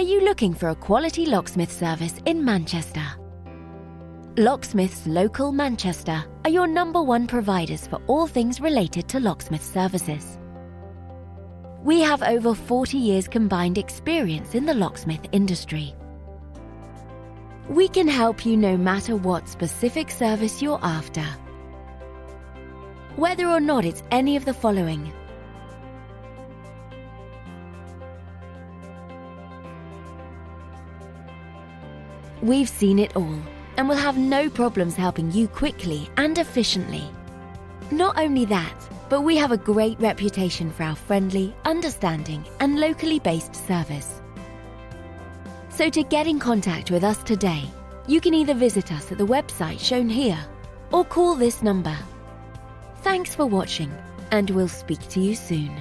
Are you looking for a quality locksmith service in Manchester? Locksmiths Local Manchester are your #1 providers for all things related to locksmith services. We have over 40 years combined experience in the locksmith industry. We can help you no matter what specific service you're after. Whether or not it's any of the following: we've seen it all and will have no problems helping you quickly and efficiently. Not only that, but we have a great reputation for our friendly, understanding, and locally based service. So to get in contact with us today, you can either visit us at the website shown here or call this number. Thanks for watching, and we'll speak to you soon.